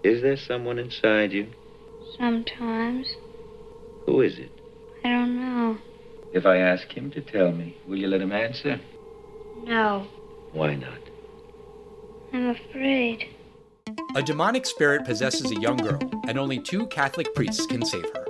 Is there someone inside you? Sometimes. Who is it? I don't know. If I ask him to tell me, will you let him answer? No. Why not? I'm afraid. A demonic spirit possesses a young girl, and only 2 Catholic priests can save her.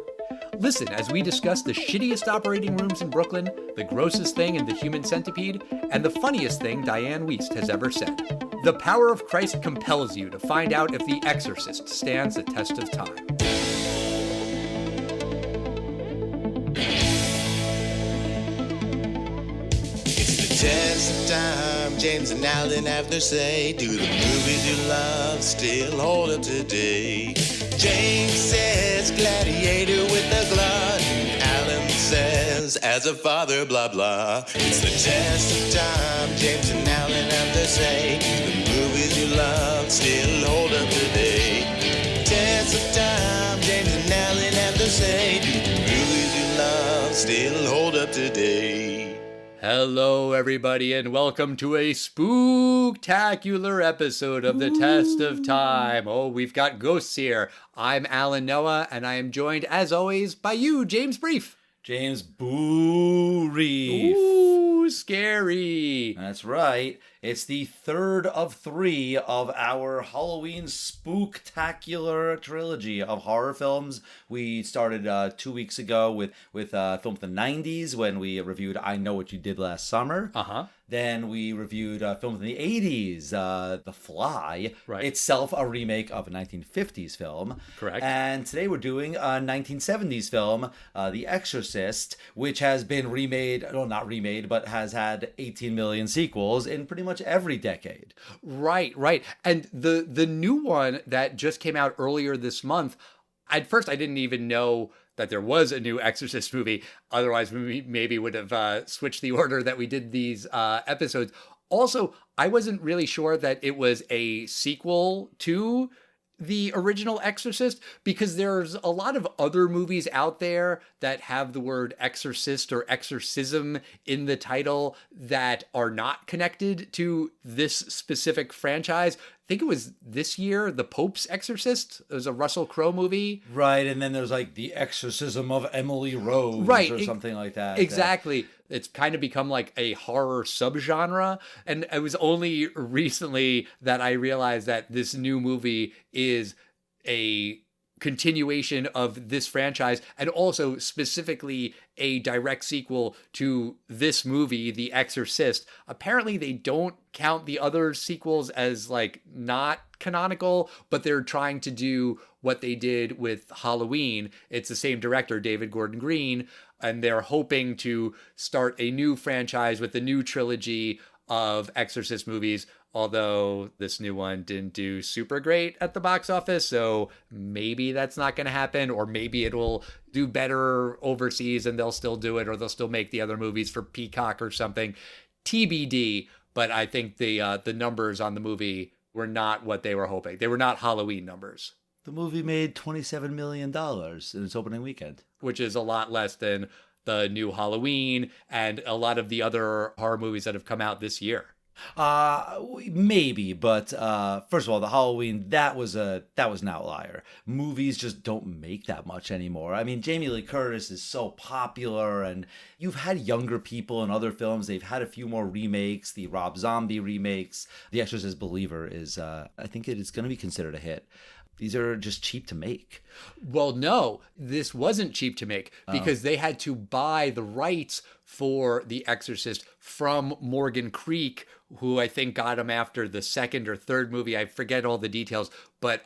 Listen as we discuss the shittiest operating rooms in Brooklyn, the grossest thing in the Human Centipede, and the funniest thing Dianne Wiest has ever said. The power of Christ compels you to find out if The Exorcist stands the test of time. Test of time, James and Alan have their say. Do the movies you love still hold up today? James says gladiator with the glutton. Alan says as a father, blah blah. It's the test of time, James and Alan have their say. Do the movies you love still hold up today? Test of time, James and Alan have their say. Do the movies you love still hold up today? Hello, everybody, and welcome to a spooktacular episode of The Test of Time. Oh, we've got ghosts here. I'm Alan Noah, and I am joined, as always, by you, James Brief. James Boo Reef. Ooh, scary. That's right. It's the third of 3 of our Halloween spooktacular trilogy of horror films. We started 2 weeks ago with a film from the 90s when we reviewed I Know What You Did Last Summer. Then we reviewed a film from the 80s, The Fly, right. Itself a remake of a 1950s film. Correct. And today we're doing a 1970s film, The Exorcist, which has been remade, well, not remade, but has had 18 million sequels in pretty much every decade. Right. And the new one that just came out earlier this month, at first I didn't even know that there was a new Exorcist movie. Otherwise, we maybe would have switched the order that we did these episodes. Also, I wasn't really sure that it was a sequel to the original Exorcist, because there's a lot of other movies out there that have the word exorcist or exorcism in the title that are not connected to this specific franchise. I think it was this year, The Pope's Exorcist. It was a Russell Crowe movie. Right, and then there's like The Exorcism of Emily Rose, right, or something like that. Exactly. It's kind of become like a horror subgenre. And it was only recently that I realized that this new movie is a continuation of this franchise, and also specifically a direct sequel to this movie, The Exorcist. Apparently they don't count the other sequels as like not canonical, but they're trying to do what they did with Halloween. It's the same director, David Gordon Green, and they're hoping to start a new franchise with a new trilogy of Exorcist movies, although this new one didn't do super great at the box office, so maybe that's not going to happen, or maybe it'll do better overseas and they'll still do it, or they'll still make the other movies for Peacock or something. TBD, but I think the numbers on the movie were not what they were hoping. They were not Halloween numbers. The movie made $27 million in its opening weekend, which is a lot less than the new Halloween and a lot of the other horror movies that have come out this year. Maybe, but first of all, the Halloween, that was an outlier. Movies just don't make that much anymore. I mean, Jamie Lee Curtis is so popular, and you've had younger people in other films. They've had a few more remakes, the Rob Zombie remakes. The Exorcist Believer is, I think it is going to be considered a hit. These are just cheap to make. Well, no, this wasn't cheap to make, because they had to buy the rights for The Exorcist from Morgan Creek, who I think got him after the second or third movie. I forget all the details, but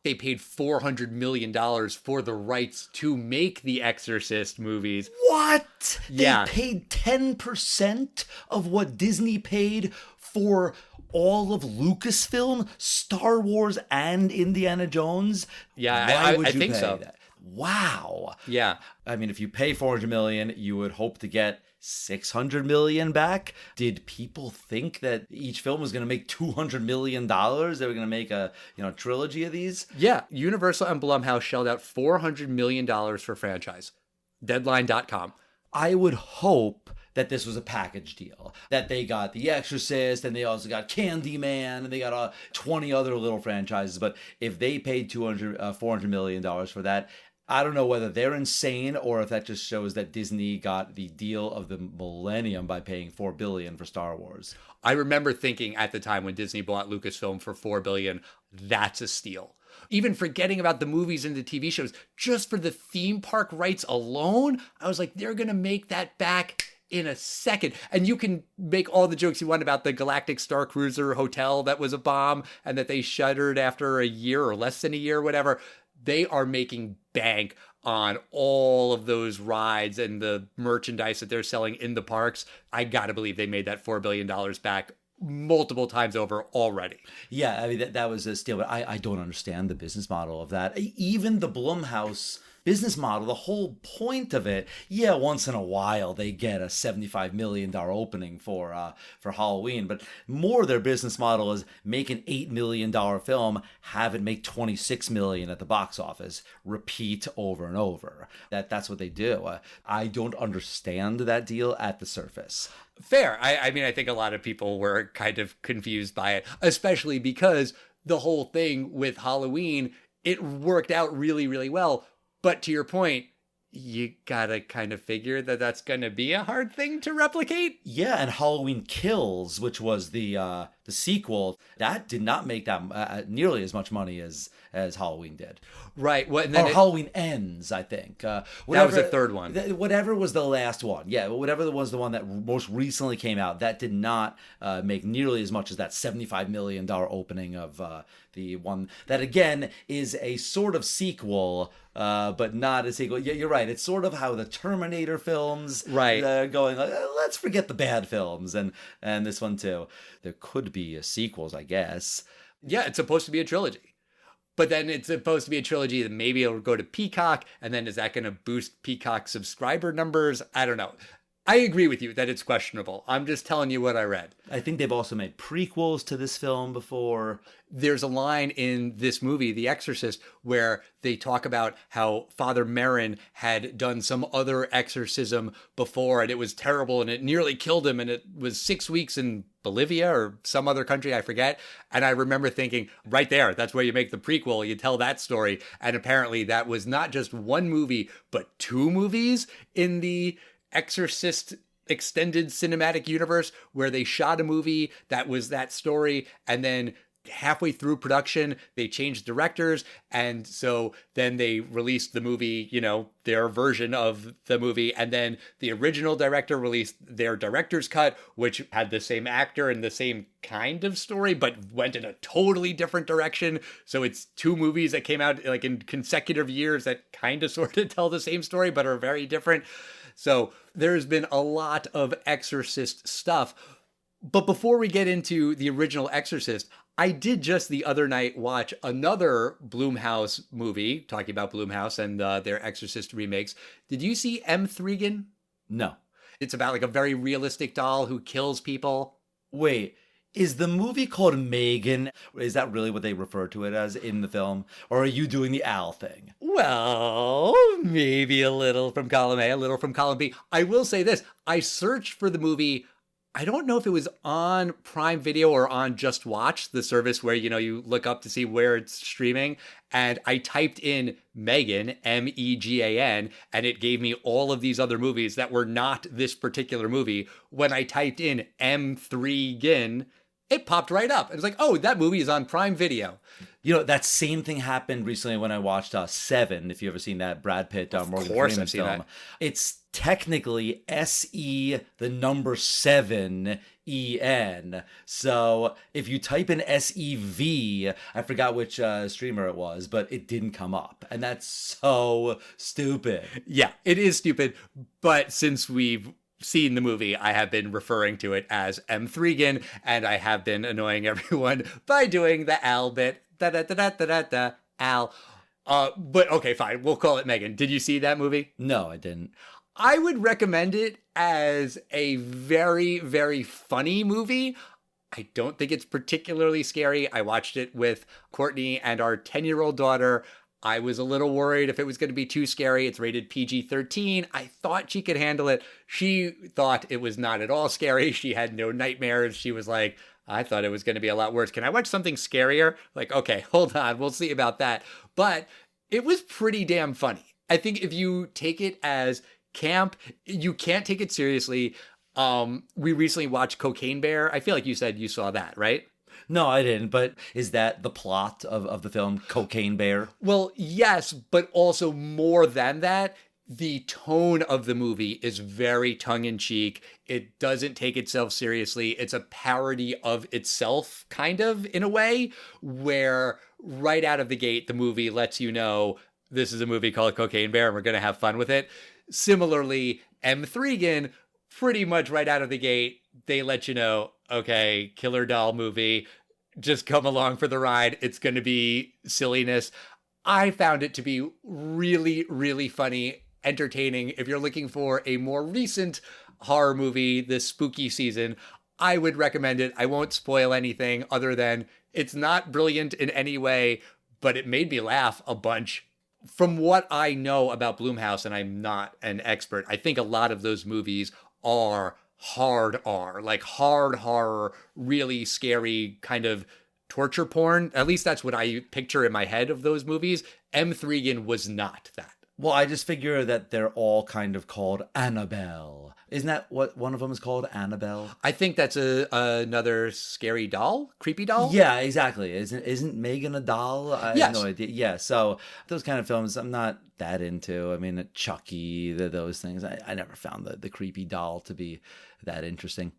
they paid $400 million for the rights to make the Exorcist movies. What? Yeah. They paid 10% of what Disney paid for all of Lucasfilm, Star Wars, and Indiana Jones? Yeah, Why would I you think pay so. that? Wow. Yeah. I mean, if you pay $400 million, you would hope to get $600 million back. Did people think that each film was going to make $200 million? They were going to make a trilogy of these? Yeah. Universal and Blumhouse shelled out $400 million for franchise. Deadline.com. I would hope that this was a package deal, that they got The Exorcist and they also got Candyman and they got 20 other little franchises. But if they paid $400 million for that, I don't know whether they're insane or if that just shows that Disney got the deal of the millennium by paying $4 billion for Star Wars. I remember thinking at the time when Disney bought Lucasfilm for $4 billion, that's a steal. Even forgetting about the movies and the TV shows, just for the theme park rights alone, I was like, they're going to make that back in a second. And you can make all the jokes you want about the Galactic Star Cruiser Hotel that was a bomb and that they shuttered after a year or less than a year, whatever. They are making bank on all of those rides and the merchandise that they're selling in the parks. I got to believe they made that $4 billion back multiple times over already. Yeah, I mean, that was a steal, but I don't understand the business model of that. Even the Blumhouse business model, the whole point of it, yeah, once in a while they get a $75 million opening for Halloween, but more their business model is make an $8 million film, have it make $26 million at the box office, repeat over and over. That's what they do. I don't understand that deal at the surface. Fair. I mean, I think a lot of people were kind of confused by it, especially because the whole thing with Halloween, it worked out really, really well. But to your point, you gotta kind of figure that that's gonna be a hard thing to replicate. Yeah, and Halloween Kills, which was the sequel, that did not make that nearly as much money as Halloween did. Right. Well, and then Halloween Ends, I think. That was the third one. Whatever was the last one. Yeah, whatever was the one that most recently came out, that did not make nearly as much as that $75 million opening of the one that, again, is a sort of sequel, but not a sequel. Yeah, you're right. It's sort of how the Terminator films going, let's forget the bad films, and this one too. There could be sequels, I guess. Yeah, it's supposed to be a trilogy. But then it's supposed to be a trilogy that maybe it'll go to Peacock, and then is that going to boost Peacock subscriber numbers? I don't know. I agree with you that it's questionable. I'm just telling you what I read. I think they've also made prequels to this film before. There's a line in this movie, The Exorcist, where they talk about how Father Merrin had done some other exorcism before, and it was terrible, and it nearly killed him, and it was 6 weeks in Bolivia or some other country, I forget. And I remember thinking, right there, that's where you make the prequel, you tell that story. And apparently that was not just one movie, but two movies in the Exorcist extended cinematic universe, where they shot a movie that was that story, and then halfway through production they changed directors, and so then they released the movie, their version of the movie, and then the original director released their director's cut, which had the same actor and the same kind of story but went in a totally different direction. So it's two movies that came out like in consecutive years that kind of sort of tell the same story but are very different. So there's been a lot of Exorcist stuff. But before we get into the original Exorcist, I did just the other night watch another Blumhouse movie, talking about Blumhouse and their Exorcist remakes. Did you see M. Threegan? No. It's about like a very realistic doll who kills people. Wait, is the movie called Megan? Is that really what they refer to it as in the film? Or are you doing the Al thing? Well, maybe a little from column A, a little from column B. I will say this. I searched for the movie. I don't know if it was on Prime Video or on Just Watch, the service where, you look up to see where it's streaming. And I typed in Megan, Megan, and it gave me all of these other movies that were not this particular movie. When I typed in M3Gin, it popped right up. It was like, oh, that movie is on Prime Video. That same thing happened recently when I watched Seven, if you've ever seen that Brad Pitt, Morgan Freeman film. That. It's technically SE, the number 7, EN. So if you type in SEV, I forgot which streamer it was, but it didn't come up. And that's so stupid. Yeah, it is stupid. But since we've seen the movie, I have been referring to it as M3gan, and I have been annoying everyone by doing the Al bit. Da-da-da-da-da-da, Al. But okay, fine. We'll call it Megan. Did you see that movie? No, I didn't. I would recommend it as a very, very funny movie. I don't think it's particularly scary. I watched it with Courtney and our 10-year-old daughter. I was a little worried if it was going to be too scary. It's rated PG-13. I thought she could handle it. She thought it was not at all scary. She had no nightmares. She was like, I thought it was going to be a lot worse. Can I watch something scarier? Like, okay, hold on. We'll see about that. But it was pretty damn funny. I think if you take it as camp, you can't take it seriously. We recently watched Cocaine Bear. I feel like you said you saw that, right? No, I didn't. But is that the plot of the film Cocaine Bear? Well, yes, but also more than that, the tone of the movie is very tongue-in-cheek. It doesn't take itself seriously. It's a parody of itself, kind of, in a way, where right out of the gate, the movie lets you know this is a movie called Cocaine Bear and we're going to have fun with it. Similarly, M3gan, pretty much right out of the gate, they let you know, okay, killer doll movie, just come along for the ride. It's going to be silliness. I found it to be really, really funny, entertaining. If you're looking for a more recent horror movie this spooky season, I would recommend it. I won't spoil anything other than it's not brilliant in any way, but it made me laugh a bunch. From what I know about Blumhouse, and I'm not an expert, I think a lot of those movies are hard R, like hard horror, really scary kind of torture porn. At least that's what I picture in my head of those movies. M3gan was not that. Well, I just figure that they're all kind of called Annabelle. Isn't that what one of them is called? Annabelle? I think that's another scary doll, creepy doll. Yeah, exactly. Isn't Megan a doll? I Yes. have no idea. Yeah, so those kind of films I'm not that into. I mean, Chucky, those things. I never found the creepy doll to be that interesting.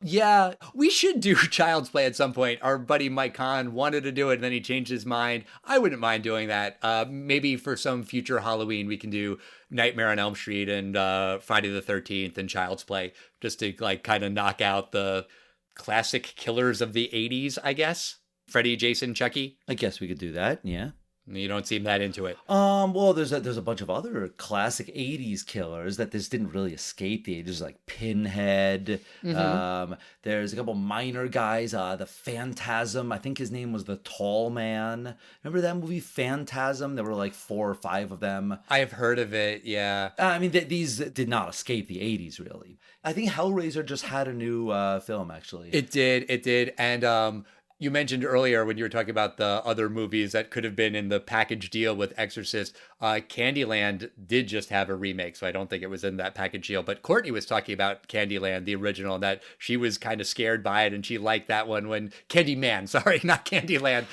Yeah, we should do Child's Play at some point. Our buddy Mike Kahn wanted to do it, and then he changed his mind. I wouldn't mind doing that. Maybe for some future Halloween, we can do Nightmare on Elm Street and Friday the 13th and Child's Play, just to like kind of knock out the classic killers of the 80s, I guess. Freddy, Jason, Chucky. I guess we could do that, yeah. You don't seem that into it. Well, there's a bunch of other classic 80s killers that this didn't really escape the ages, like Pinhead. Mm-hmm. There's a couple minor guys. The Phantasm, I think his name was the Tall Man. Remember that movie Phantasm? There were like 4 or 5 of them. I've heard of it, yeah. I mean, these did not escape the 80s, really. I think Hellraiser just had a new film, actually. It did. And you mentioned earlier when you were talking about the other movies that could have been in the package deal with Exorcist, Candyland did just have a remake, so I don't think it was in that package deal. But Courtney was talking about Candyland, the original, and that she was kind of scared by it, and she liked that one when Candyman, sorry, not Candyland,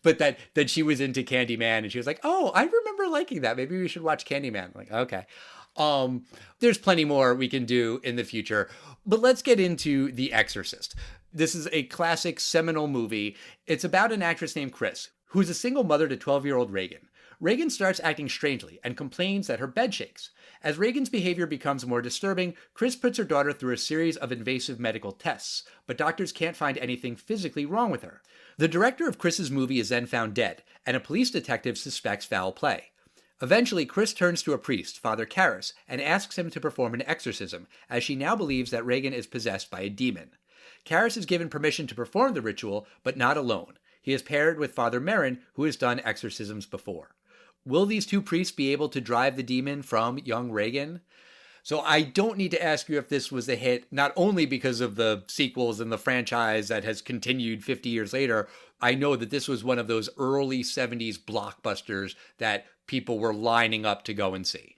but that she was into Candyman, and she was like, oh, I remember liking that. Maybe we should watch Candyman. I'm like, okay. There's plenty more we can do in the future, but let's get into The Exorcist. This is a classic seminal movie. It's about an actress named Chris, who's a single mother to 12-year-old Reagan. Reagan starts acting strangely and complains that her bed shakes. As Reagan's behavior becomes more disturbing, Chris puts her daughter through a series of invasive medical tests, but doctors can't find anything physically wrong with her. The director of Chris's movie is then found dead, and a police detective suspects foul play. Eventually, Chris turns to a priest, Father Karras, and asks him to perform an exorcism, as she now believes that Reagan is possessed by a demon. Karras is given permission to perform the ritual, but not alone. He is paired with Father Merrin, who has done exorcisms before. Will these two priests be able to drive the demon from young Reagan? So I don't need to ask you if this was a hit, not only because of the sequels and the franchise that has continued 50 years later. I know that this was one of those early 70s blockbusters that people were lining up to go and see.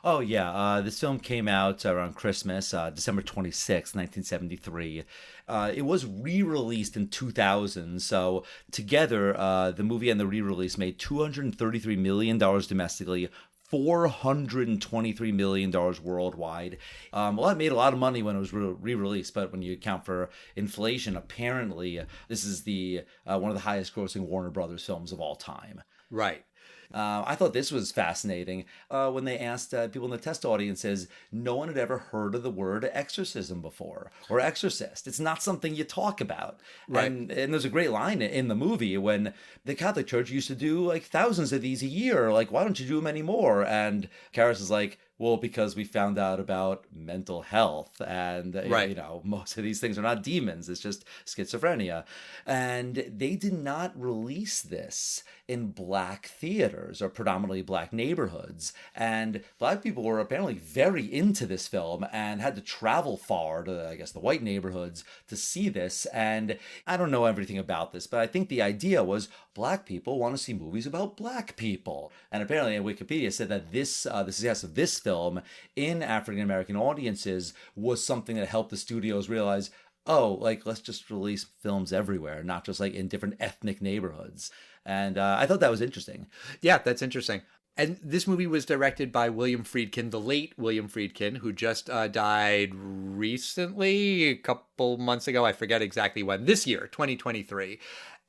Oh, yeah. This film came out around Christmas, December 26, 1973. It was re-released in 2000. So together, the movie and the re-release made $233 million domestically, $423 million worldwide. Well, it made a lot of money when it was re-released, but when you account for inflation, apparently this is the one of the highest grossing Warner Brothers films of all time. Right. I thought this was fascinating when they asked people in the test audiences, no one had ever heard of the word exorcism before, or exorcist. It's not something you talk about. Right. And there's a great line in the movie when the Catholic Church used to do like thousands of these a year. Like, why don't you do them anymore? And Karras is like, Well, because we found out about mental health, and Right. you know, most of these things are not demons, it's just schizophrenia. And they did not release this in black theaters or predominantly black neighborhoods. And black people were apparently very into this film and had to travel far to, I guess, the white neighborhoods to see this. And I don't know everything about this, but I think the idea was black people want to see movies about black people. And apparently Wikipedia said that the success of this film in African American audiences was something that helped the studios realize, oh, like, let's just release films everywhere, not just like in different ethnic neighborhoods. And I thought that was interesting. Yeah, that's interesting. And this movie was directed by William Friedkin, the late William Friedkin, who just died recently, a couple months ago. I forget exactly when. This year, 2023.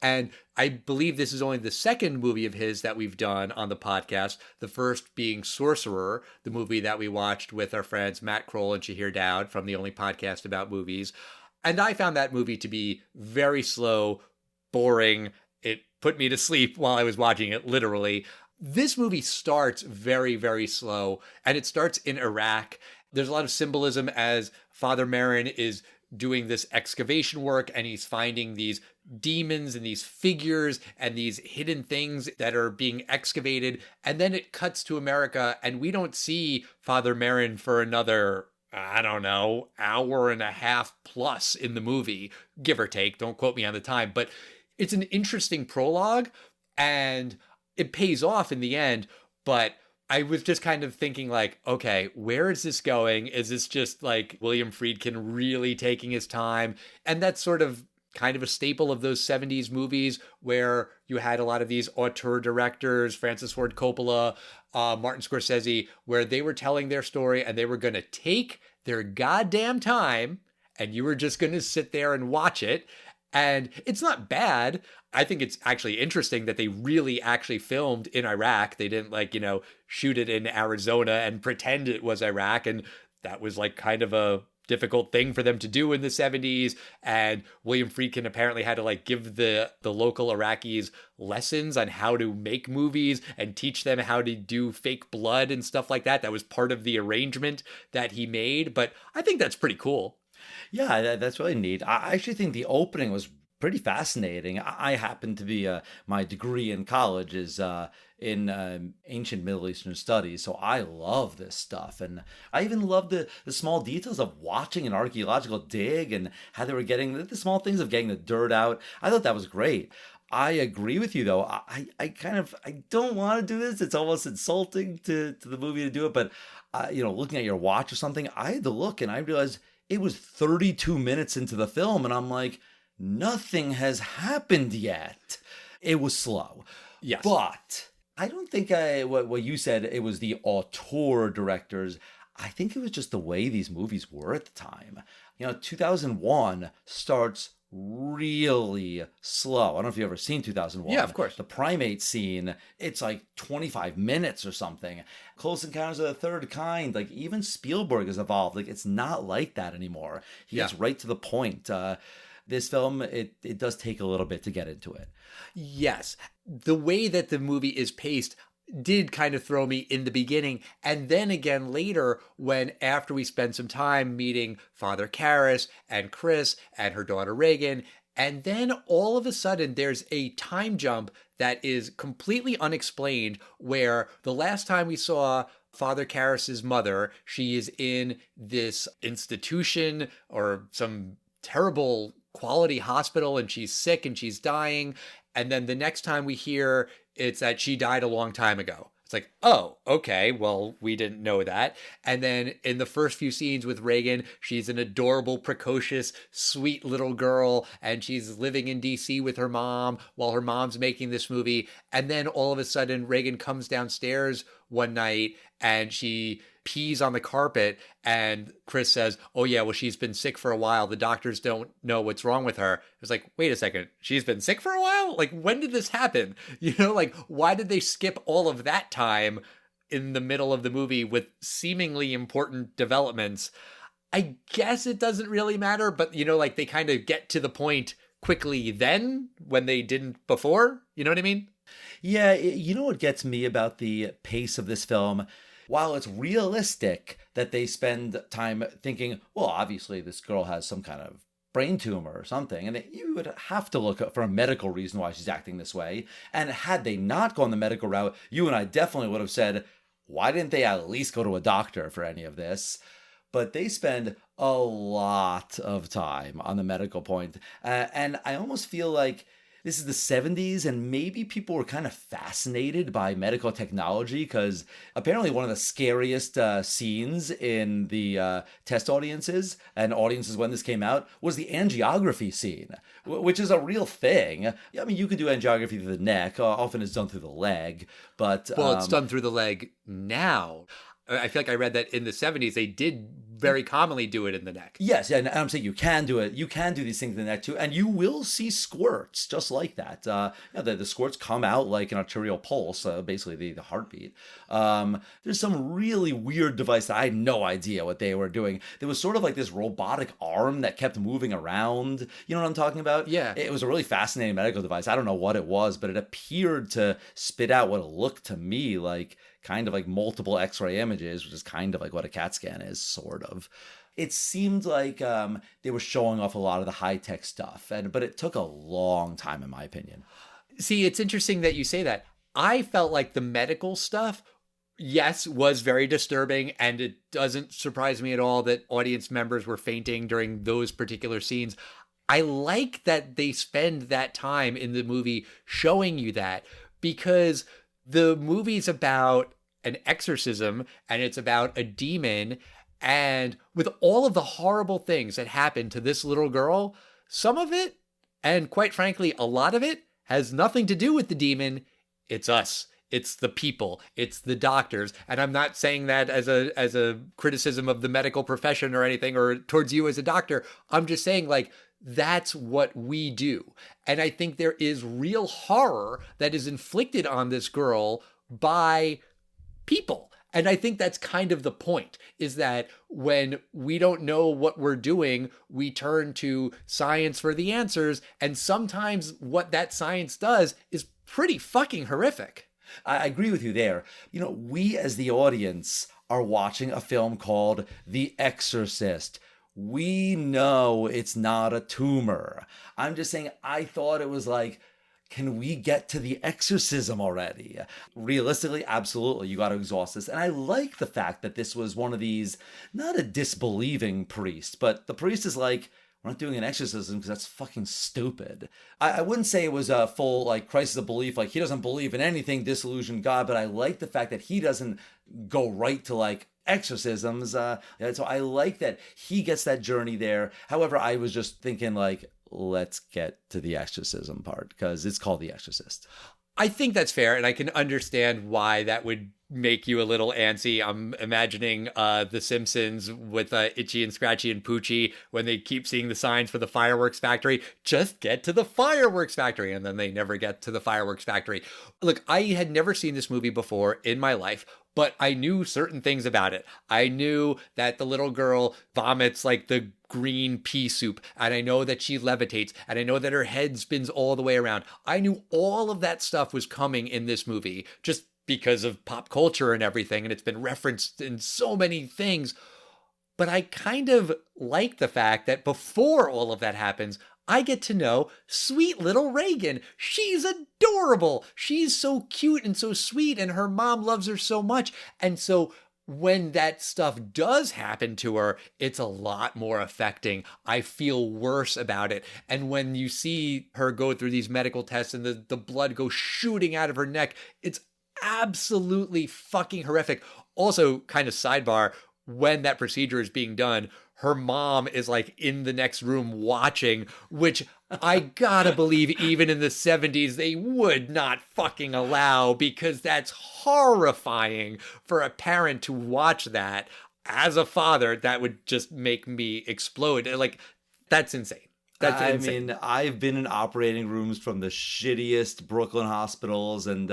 And I believe this is only the second movie of his that we've done on the podcast. The first being Sorcerer, the movie that we watched with our friends Matt Kroll and Shahir Dowd from the only podcast about movies. And I found that movie to be very slow, boring. It put me to sleep while I was watching it, literally. This movie starts very, very slow, and it starts in Iraq. There's a lot of symbolism as Father Merrin is doing this excavation work, and he's finding these demons and these figures and these hidden things that are being excavated. And then it cuts to America, and we don't see Father Merrin for another, I don't know, hour and a half plus in the movie, give or take. Don't quote me on the time, but it's an interesting prologue, and it pays off in the end. But I was just kind of thinking like, okay, where is this going? Is this just like William Friedkin really taking his time? And that's sort of kind of a staple of those 70s movies where you had a lot of these auteur directors, Francis Ford Coppola, Martin Scorsese, where they were telling their story and they were going to take their goddamn time and you were just going to sit there and watch it. And it's not bad. I think it's actually interesting that they really actually filmed in Iraq. They didn't like, you know, shoot it in Arizona and pretend it was Iraq. And that was like kind of a difficult thing for them to do in the 70s. And William Friedkin apparently had to like give the local Iraqis lessons on how to make movies and teach them how to do fake blood and stuff like that. That was part of the arrangement that he made. But I think that's pretty cool. Yeah, that's really neat. I actually think the opening was pretty fascinating. I happen to be my degree in college is in ancient Middle Eastern studies, so I love this stuff, and I even love the small details of watching an archaeological dig and how they were getting the small things of getting the dirt out. I thought that was great. I agree with you though. I don't want to do this. It's almost insulting to the movie to do it, but you know, looking at your watch or something, I had to look and I realized it was 32 minutes into the film, and I'm like, nothing has happened yet. It was slow. Yes. But I don't think what you said, it was the auteur directors. I think it was just the way these movies were at the time. You know, 2001 starts really slow. I don't know if you've ever seen 2001. Yeah, of course. The primate scene, it's like 25 minutes or something. Close Encounters of the Third Kind, like even Spielberg has evolved. Like it's not like that anymore. He gets right to the point. This film, it does take a little bit to get into it. Yes. The way that the movie is paced did kind of throw me in the beginning. And then again later, when after we spend some time meeting Father Karras and Chris and her daughter Reagan, and then all of a sudden there's a time jump that is completely unexplained, where the last time we saw Father Karras's mother, she is in this institution or some terrible quality hospital and she's sick and she's dying. And then the next time we hear, it's that she died a long time ago. It's like, oh, okay, well, we didn't know that. And then in the first few scenes with Reagan, she's an adorable, precocious, sweet little girl, and she's living in DC with her mom while her mom's making this movie. And then all of a sudden, Reagan comes downstairs one night and she pees on the carpet, and Chris says, oh yeah, well, she's been sick for a while. The doctors don't know what's wrong with her. It's like, wait a second, she's been sick for a while? Like, when did this happen? You know, like, why did they skip all of that time in the middle of the movie with seemingly important developments? I guess it doesn't really matter, but, you know, like, they kind of get to the point quickly then when they didn't before. You know what I mean? Yeah, you know what gets me about the pace of this film? while it's realistic that they spend time thinking, well, obviously this girl has some kind of brain tumor or something, and you would have to look for a medical reason why she's acting this way. And had they not gone the medical route, you and I definitely would have said, why didn't they at least go to a doctor for any of this? But they spend a lot of time on the medical point. And I almost feel like this is the 70s, and maybe people were kind of fascinated by medical technology, because apparently one of the scariest scenes in the test audiences and audiences when this came out was the angiography scene, which is a real thing. I mean, you could do angiography through the neck. Often it's done through the leg, but... Well, it's done through the leg now. I feel like I read that in the 70s, they did very commonly do it in the neck. Yes, and I'm saying you can do it. You can do these things in the neck too, and you will see squirts just like that. The squirts come out like an arterial pulse, basically the heartbeat. There's some really weird device that I had no idea what they were doing. There was sort of like this robotic arm that kept moving around. You know what I'm talking about? Yeah. It was a really fascinating medical device. I don't know what it was, but it appeared to spit out what looked to me like kind of like multiple X-ray images, which is kind of like what a CAT scan is, sort of. It seemed like they were showing off a lot of the high-tech stuff, but it took a long time, in my opinion. See, it's interesting that you say that. I felt like the medical stuff, yes, was very disturbing, and it doesn't surprise me at all that audience members were fainting during those particular scenes. I like that they spend that time in the movie showing you that, because the movie's about an exorcism, and it's about a demon, and with all of the horrible things that happen to this little girl, some of it, and quite frankly, a lot of it, has nothing to do with the demon. It's us. It's the people. It's the doctors. And I'm not saying that as a criticism of the medical profession or anything, or towards you as a doctor. I'm just saying, like, that's what we do. And I think there is real horror that is inflicted on this girl by people. And I think that's kind of the point, is that when we don't know what we're doing, we turn to science for the answers. And sometimes what that science does is pretty fucking horrific. I agree with you there. You know, we as the audience are watching a film called The Exorcist. We know it's not a tumor. I'm just saying, I thought it was like, can we get to the exorcism already? Realistically, absolutely. You got to exhaust this. And I like the fact that this was one of these, not a disbelieving priest, but the priest is like, we're not doing an exorcism because that's fucking stupid. I wouldn't say it was a full like crisis of belief, like he doesn't believe in anything, disillusioned God, but I like the fact that he doesn't go right to like exorcisms. So I like that he gets that journey there. However, I was just thinking like, let's get to the exorcism part because it's called The Exorcist. I think that's fair, and I can understand why that would make you a little antsy. I'm imagining The Simpsons with Itchy and Scratchy and Poochie when they keep seeing the signs for the fireworks factory. Just get to the fireworks factory, and then they never get to the fireworks factory. Look, I had never seen this movie before in my life, but I knew certain things about it. I knew that the little girl vomits like the green pea soup, and I know that she levitates, and I know that her head spins all the way around. I knew all of that stuff was coming in this movie just because of pop culture and everything, and it's been referenced in so many things. But I kind of like the fact that before all of that happens, I get to know sweet little Reagan. She's adorable. She's so cute and so sweet, and her mom loves her so much. And so when that stuff does happen to her, it's a lot more affecting. I feel worse about it. And when you see her go through these medical tests and the blood go shooting out of her neck, it's absolutely fucking horrific. Also, kind of sidebar, when that procedure is being done, her mom is like in the next room watching, which I gotta believe even in the 70s, they would not fucking allow, because that's horrifying for a parent to watch that. As a father, that would just make me explode. Like, that's insane. That's insane. Mean, I've been in operating rooms from the shittiest Brooklyn hospitals and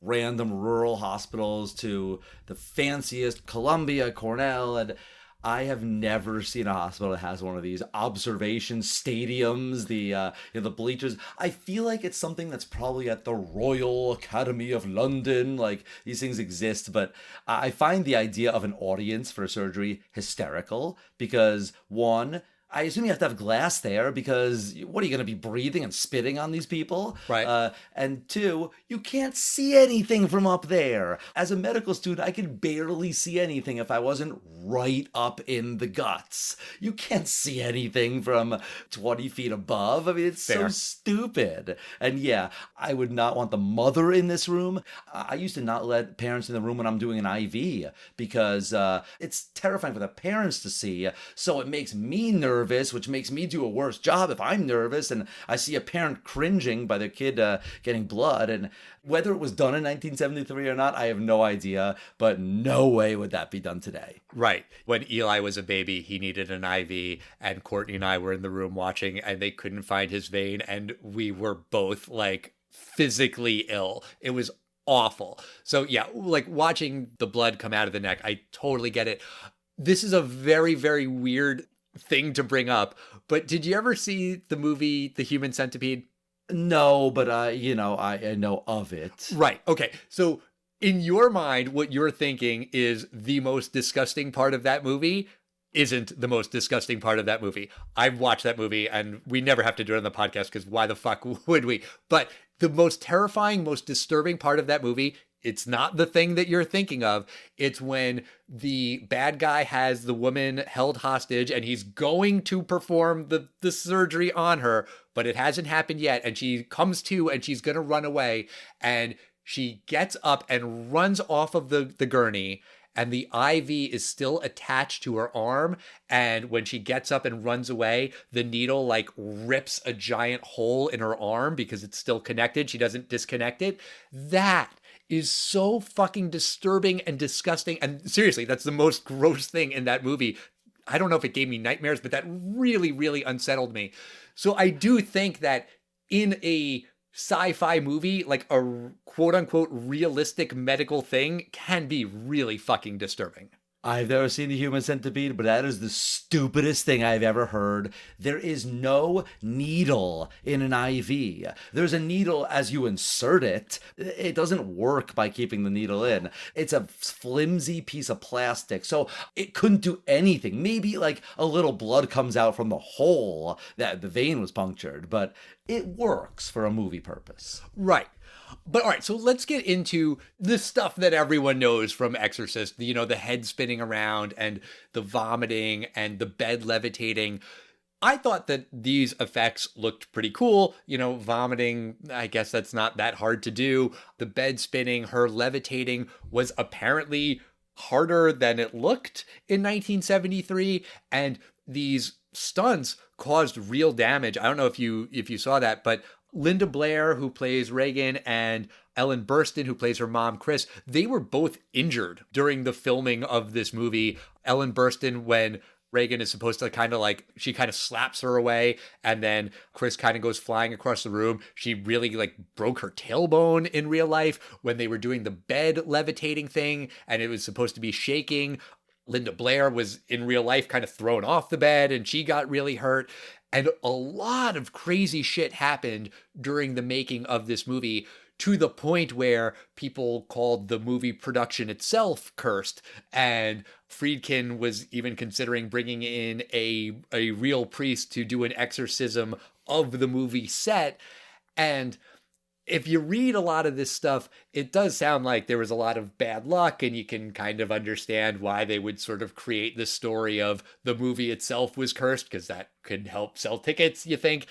random rural hospitals to the fanciest Columbia, Cornell, and I have never seen a hospital that has one of these observation stadiums, the bleachers. I feel like it's something that's probably at the Royal Academy of London. Like, these things exist, but I find the idea of an audience for surgery hysterical because, one, I assume you have to have glass there because what are you going to be breathing and spitting on these people? Right. And two, you can't see anything from up there. As a medical student, I could barely see anything if I wasn't right up in the guts. You can't see anything from 20 feet above. I mean, it's Fair. so stupid. And yeah, I would not want the mother in this room. I used to not let parents in the room when I'm doing an IV because it's terrifying for the parents to see. So it makes me nervous, which makes me do a worse job if I'm nervous and I see a parent cringing by their kid getting blood. And whether it was done in 1973 or not, I have no idea, but no way would that be done today. Right. When Eli was a baby, he needed an IV, and Courtney and I were in the room watching, and they couldn't find his vein, and we were both like physically ill. It was awful. So yeah, like watching the blood come out of the neck, I totally get it. This is a very, very weird thing to bring up, but did you ever see the movie The Human Centipede? No, but I know of it. Right. Okay. So in your mind, what you're thinking is the most disgusting part of that movie isn't the most disgusting part of that movie. I've watched that movie and we never have to do it on the podcast because why the fuck would we? But the most terrifying, most disturbing part of that movie, it's not the thing that you're thinking of. It's when the bad guy has the woman held hostage and he's going to perform the surgery on her, but it hasn't happened yet. And she comes to and she's going to run away. And she gets up and runs off of the gurney. And the IV is still attached to her arm. And when she gets up and runs away, the needle like rips a giant hole in her arm because it's still connected. She doesn't disconnect it. That is so fucking disturbing and disgusting. And seriously, that's the most gross thing in that movie. I don't know if it gave me nightmares, but that really, really unsettled me. So I do think that in a sci-fi movie, like a quote unquote realistic medical thing can be really fucking disturbing. I've never seen The Human Centipede, but that is the stupidest thing I've ever heard. There is no needle in an IV. There's a needle as you insert it. It doesn't work by keeping the needle in. It's a flimsy piece of plastic, so it couldn't do anything. Maybe like a little blood comes out from the hole that the vein was punctured, but it works for a movie purpose. Right. But all right, so let's get into the stuff that everyone knows from Exorcist, the head spinning around and the vomiting and the bed levitating. I thought that these effects looked pretty cool. Vomiting, I guess that's not that hard to do. The bed spinning, her levitating was apparently harder than it looked in 1973. And these stunts caused real damage. I don't know if you saw that, but Linda Blair, who plays Reagan, and Ellen Burstyn, who plays her mom, Chris, they were both injured during the filming of this movie. Ellen Burstyn, when Reagan is supposed to she kind of slaps her away, and then Chris kind of goes flying across the room. She really broke her tailbone in real life when they were doing the bed levitating thing, and it was supposed to be shaking. Linda Blair was in real life kind of thrown off the bed, and she got really hurt. And a lot of crazy shit happened during the making of this movie, to the point where people called the movie production itself cursed. And Friedkin was even considering bringing in a real priest to do an exorcism of the movie set. And if you read a lot of this stuff, it does sound like there was a lot of bad luck, and you can kind of understand why they would sort of create the story of the movie itself was cursed, because that could help sell tickets, you think.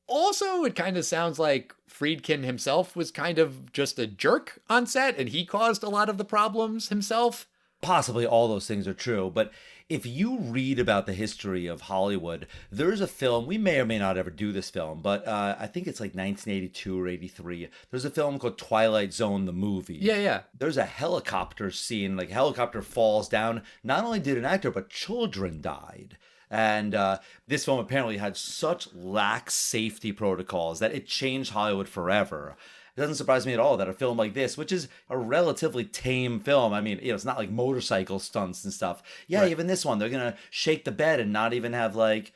Also, it kind of sounds like Friedkin himself was kind of just a jerk on set, and he caused a lot of the problems himself. Possibly all those things are true, but if you read about the history of Hollywood, there's a film, we may or may not ever do this film, but I think it's like 1982 or 83. There's a film called Twilight Zone, the movie. Yeah. There's a helicopter scene, helicopter falls down. Not only did an actor, but children died. And this film apparently had such lax safety protocols that it changed Hollywood forever. It doesn't surprise me at all that a film like this, which is a relatively tame film, I mean, it's not like motorcycle stunts and stuff. Yeah, Right. even this one, they're going to shake the bed and not even have like,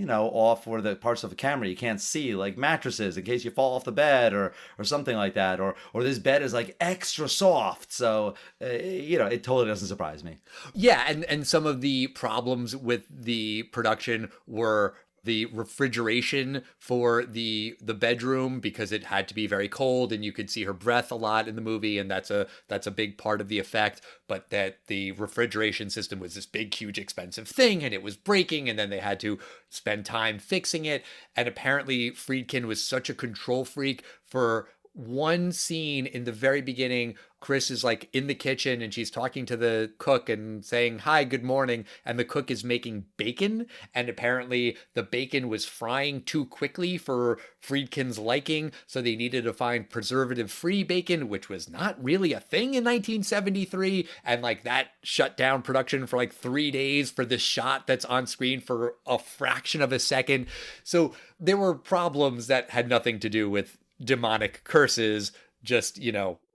off where the parts of the camera you can't see, like mattresses in case you fall off the bed or something like that. Or this bed is like extra soft. So, it totally doesn't surprise me. Yeah, and some of the problems with the production were the refrigeration for the bedroom, because it had to be very cold and you could see her breath a lot in the movie, and that's a big part of the effect. But that the refrigeration system was this big, huge, expensive thing, and it was breaking, and then they had to spend time fixing it. And apparently Friedkin was such a control freak. For one scene in the very beginning, Chris is like in the kitchen and she's talking to the cook and saying, "Hi, good morning." And the cook is making bacon. And apparently the bacon was frying too quickly for Friedkin's liking. So they needed to find preservative-free bacon, which was not really a thing in 1973. And like that shut down production for like 3 days for this shot that's on screen for a fraction of a second. So there were problems that had nothing to do with demonic curses, just,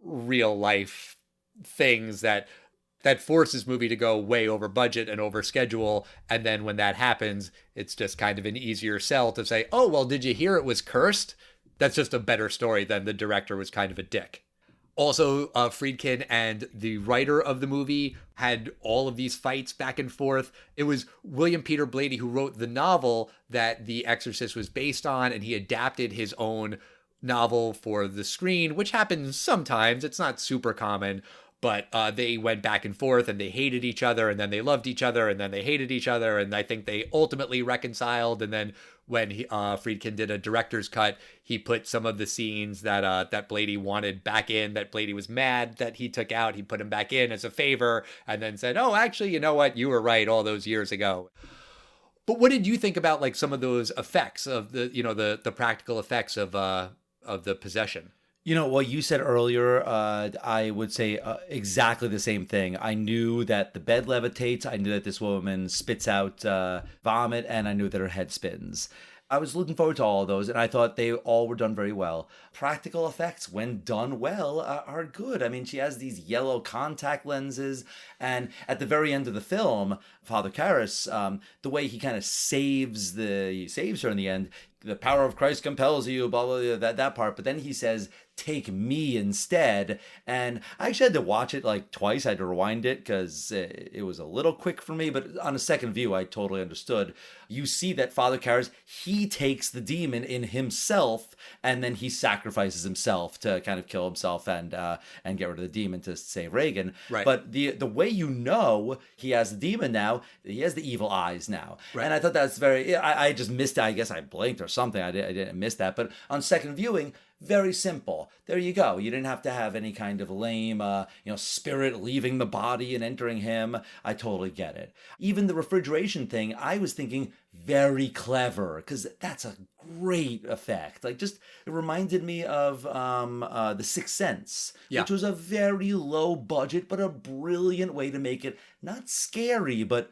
real life things that force this movie to go way over budget and over schedule. And then when that happens, it's just kind of an easier sell to say, "Oh, well, did you hear it was cursed?" That's just a better story than the director was kind of a dick. Also, Friedkin and the writer of the movie had all of these fights back and forth. It was William Peter Blatty who wrote the novel that The Exorcist was based on, and he adapted his own novel for the screen, which happens sometimes. It's not super common, but they went back and forth, and they hated each other, and then they loved each other, and then they hated each other, and I think they ultimately reconciled. And then when Friedkin did a director's cut, he put some of the scenes that Blatty wanted back in, that Blatty was mad that he took out. He put them back in as a favor, and then said, "Oh, actually, you know what? You were right all those years ago." But what did you think about like some of those effects of the practical effects of the possession? What you said earlier, I would say exactly the same thing. I knew that the bed levitates. I knew that this woman spits out vomit, and I knew that her head spins. I was looking forward to all of those, and I thought they all were done very well. Practical effects, when done well, are good. I mean, she has these yellow contact lenses, and at the very end of the film, Father Karras, the way he kind of saves her in the end, the power of Christ compels you, blah, blah, blah, that part. But then he says, "Take me instead." And I actually had to watch it like twice. I had to rewind it because it was a little quick for me. But on a second view, I totally understood. You see that Father Karras, he takes the demon in himself, and then he sacrifices himself to kind of kill himself and get rid of the demon to save Reagan. Right. But the way he has the demon now, he has the evil eyes now. Right. And I thought that's very, I just missed it. I guess I blinked or something. I didn't miss that. But on second viewing, very simple. There you go. You didn't have to have any kind of lame, spirit leaving the body and entering him. I totally get it. Even the refrigeration thing, I was thinking very clever, because that's a great effect. Like, just, it reminded me of The Sixth Sense, which was a very low budget, but a brilliant way to make it not scary, but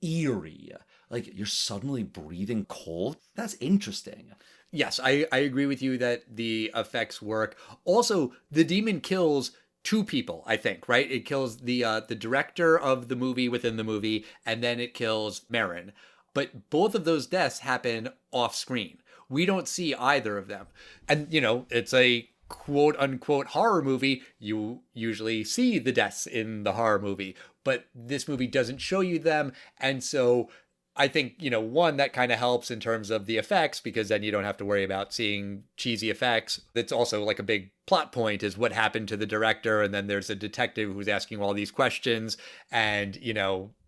eerie. Like, you're suddenly breathing cold. That's interesting. Yes, I agree with you that the effects work. Also, the demon kills two people, I think, right? It kills the director of the movie within the movie, and then it kills Marin. But both of those deaths happen off screen. We don't see either of them. And, it's a quote unquote horror movie. You usually see the deaths in the horror movie, but this movie doesn't show you them. And so I think, one, that kind of helps in terms of the effects, because then you don't have to worry about seeing cheesy effects. It's also like a big plot point is what happened to the director. And then there's a detective who's asking all these questions and,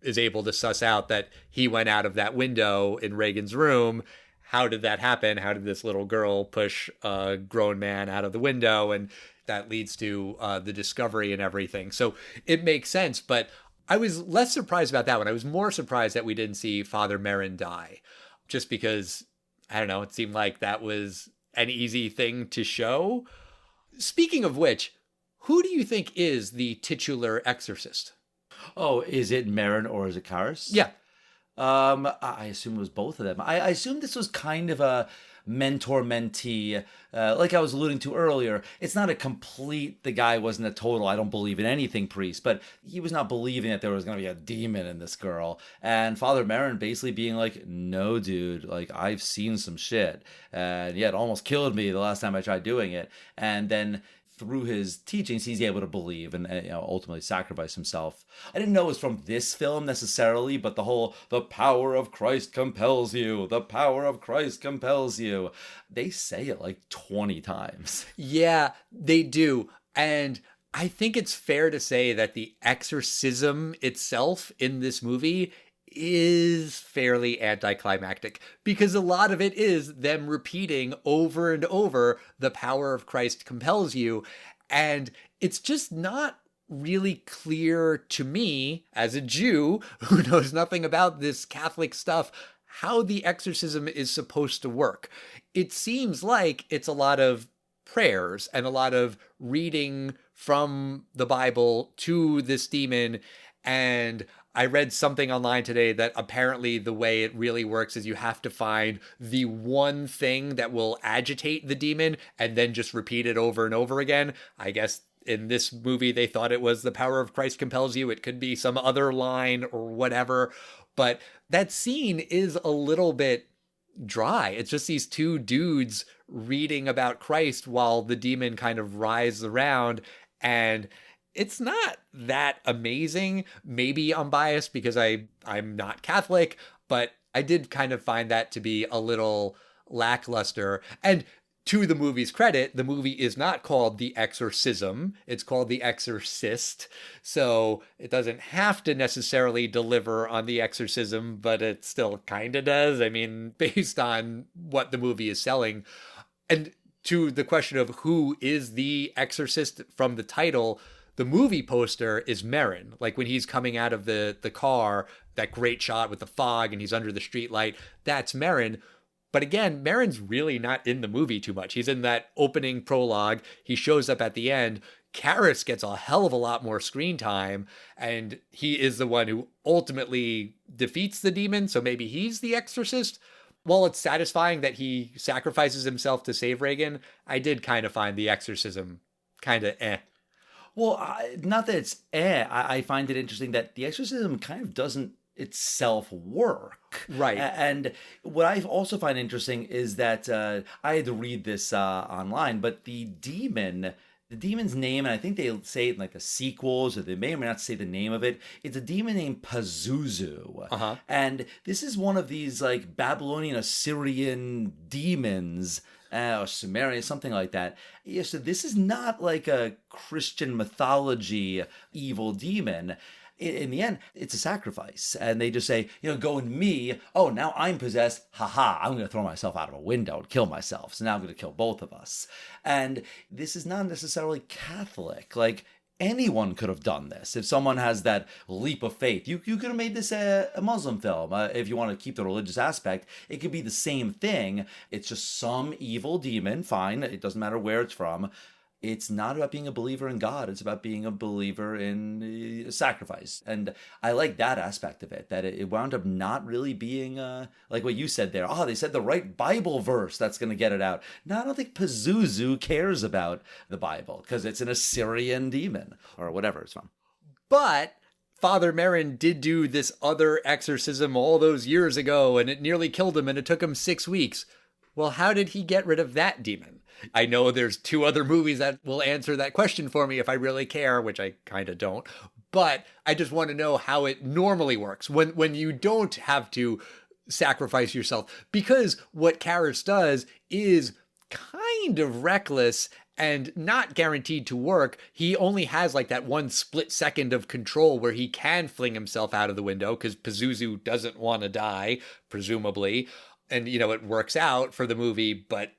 is able to suss out that he went out of that window in Reagan's room. How did that happen? How did this little girl push a grown man out of the window? And that leads to the discovery and everything. So it makes sense. But I was less surprised about that one. I was more surprised that we didn't see Father Marin die, just because, I don't know, it seemed like that was an easy thing to show. Speaking of which, who do you think is the titular exorcist? Oh, is it Marin or is it Karras? Yeah. I assume it was both of them. I assume this was kind of a mentor-mentee. Like I was alluding to earlier, it's not a complete, the guy wasn't a total, I don't believe in anything priest, but he was not believing that there was going to be a demon in this girl. And Father Merrin basically being like, no, dude, like I've seen some shit. And yeah, it almost killed me the last time I tried doing it. And then through his teachings, he's able to believe and ultimately sacrifice himself. I didn't know it was from this film necessarily, but the power of Christ compels you. The power of Christ compels you. They say it like 20 times. Yeah, they do. And I think it's fair to say that the exorcism itself in this movie is fairly anticlimactic, because a lot of it is them repeating over and over the power of Christ compels you. And it's just not really clear to me as a Jew who knows nothing about this Catholic stuff how the exorcism is supposed to work. It seems like it's a lot of prayers and a lot of reading from the Bible to this demon. And I read something online today that apparently the way it really works is you have to find the one thing that will agitate the demon and then just repeat it over and over again. I guess in this movie, they thought it was the power of Christ compels you. It could be some other line or whatever. But that scene is a little bit dry. It's just these two dudes reading about Christ while the demon kind of writhes around. And it's not that amazing. Maybe I'm biased because I'm not Catholic, but I did kind of find that to be a little lackluster. And to the movie's credit, the movie is not called The Exorcism. It's called The Exorcist. So it doesn't have to necessarily deliver on the exorcism, but it still kind of does. I mean, based on what the movie is selling. And to the question of who is the exorcist from the title, the movie poster is Merrin. Like when he's coming out of the car, that great shot with the fog and he's under the streetlight, that's Merrin. But again, Merrin's really not in the movie too much. He's in that opening prologue. He shows up at the end. Karras gets a hell of a lot more screen time, and he is the one who ultimately defeats the demon, so maybe he's the exorcist. While it's satisfying that he sacrifices himself to save Reagan, I did kind of find the exorcism kind of eh. Well, not that it's I find it interesting that the exorcism kind of doesn't itself work. Right. And what I also find interesting is that I had to read this online, but the demon's name, and I think they say it in like the sequels, or they may or may not say the name of it, it's a demon named Pazuzu. Uh-huh. And this is one of these like Babylonian Assyrian demons, or Sumerian, something like that. Yeah, so this is not like a Christian mythology evil demon. In the end, it's a sacrifice. And they just say, go in me. Oh, now I'm possessed. Haha, I'm going to throw myself out of a window and kill myself. So now I'm going to kill both of us. And this is not necessarily Catholic. Like, anyone could have done this. If someone has that leap of faith, you could have made this a Muslim film. If you want to keep the religious aspect, it could be the same thing. It's just some evil demon, fine. It doesn't matter where it's from. It's not about being a believer in God. It's about being a believer in sacrifice. And I like that aspect of it, that it wound up not really being like what you said there. Oh, they said the right Bible verse that's going to get it out. No, I don't think Pazuzu cares about the Bible because it's an Assyrian demon or whatever it's from. But Father Merrin did do this other exorcism all those years ago, and it nearly killed him, and it took him 6 weeks. Well, how did he get rid of that demon? I know there's 2 other movies that will answer that question for me if I really care, which I kind of don't. But I just want to know how it normally works when you don't have to sacrifice yourself. Because what Karras does is kind of reckless and not guaranteed to work. He only has like that one split second of control where he can fling himself out of the window because Pazuzu doesn't want to die, presumably. And, it works out for the movie, but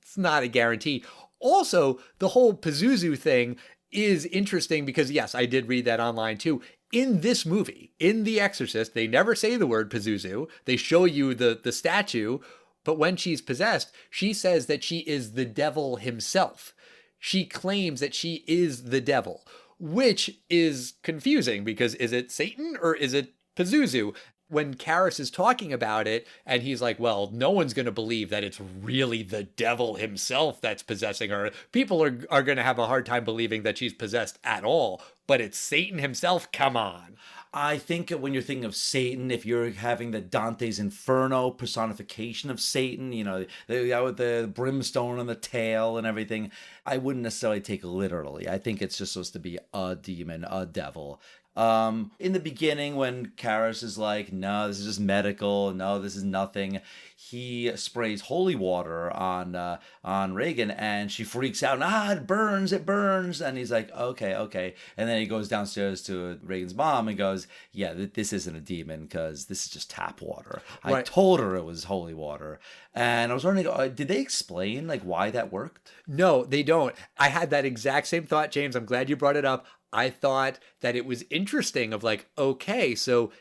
it's not a guarantee. Also, the whole Pazuzu thing is interesting because, yes, I did read that online too. In this movie, in The Exorcist, they never say the word Pazuzu. They show you the statue, but when she's possessed, she says that she is the devil himself. She claims that she is the devil, which is confusing because is it Satan or is it Pazuzu? when Karras is talking about it and he's like, well, no one's going to believe that it's really the devil himself that's possessing her. People are going to have a hard time believing that she's possessed at all, but it's Satan himself. Come on. I think when you're thinking of Satan, if you're having the Dante's Inferno personification of Satan, you know, with the brimstone on the tail and everything, I wouldn't necessarily take it literally. I think it's just supposed to be a demon, a devil. In the beginning, when Karras is like, no, this is just medical, no, this is nothing, he sprays holy water on Regan, and she freaks out, it burns, and he's like, okay, and then he goes downstairs to Regan's mom and goes, yeah, this isn't a demon, because this is just tap water. Right. I told her it was holy water. And I was wondering, did they explain like why that worked? No, they don't. I had that exact same thought, James. I'm glad you brought it up. I thought that it was interesting of like, okay, so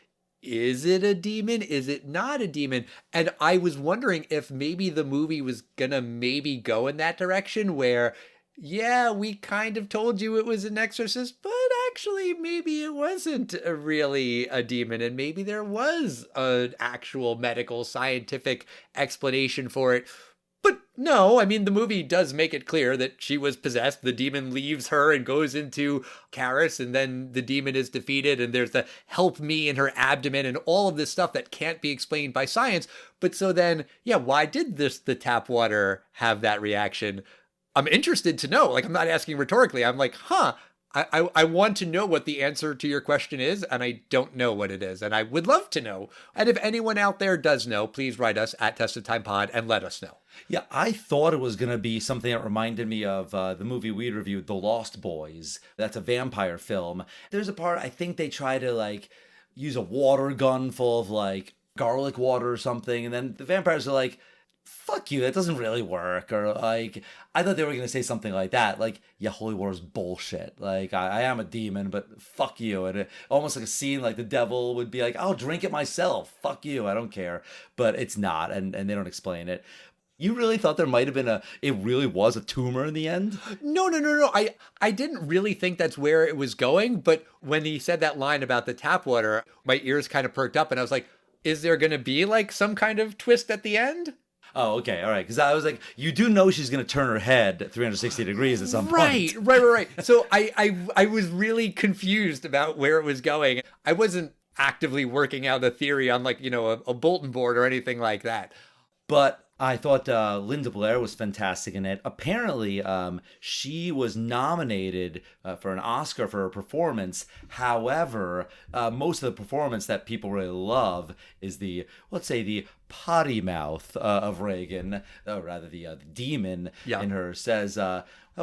is it a demon? Is it not a demon? And I was wondering if maybe the movie was gonna maybe go in that direction where, yeah, we kind of told you it was an exorcist, but actually maybe it wasn't really a demon, and maybe there was an actual medical scientific explanation for it. But no, I mean, the movie does make it clear that she was possessed. The demon leaves her and goes into Karras, and then the demon is defeated, and there's the help me in her abdomen and all of this stuff that can't be explained by science. But so then, yeah, why did the tap water have that reaction? I'm interested to know. Like, I'm not asking rhetorically. I'm like, I want to know what the answer to your question is, and I don't know what it is, and I would love to know. And if anyone out there does know, please write us at Test of Time Pod and let us know. Yeah, I thought it was going to be something that reminded me of the movie we reviewed, The Lost Boys. That's a vampire film. There's a part, I think they try to like use a water gun full of like garlic water or something, and then the vampires are like, fuck you, that doesn't really work. Or like, I thought they were going to say something like that. Like, yeah, holy water is bullshit. Like, I am a demon, but fuck you. And almost like a scene like the devil would be like, I'll drink it myself. Fuck you, I don't care. But it's not, and they don't explain it. You really thought there might have been it really was a tumor in the end? No. I didn't really think that's where it was going. But when he said that line about the tap water, my ears kind of perked up and I was like, is there going to be like some kind of twist at the end? Oh, okay, all right. Because I was like, you do know she's going to turn her head 360 degrees at some point. Right. So I was really confused about where it was going. I wasn't actively working out a theory on like, a bulletin board or anything like that. But I thought Linda Blair was fantastic in it. Apparently, she was nominated for an Oscar for her performance. However, most of the performance that people really love is the potty mouth of Regan, or rather the demon in her says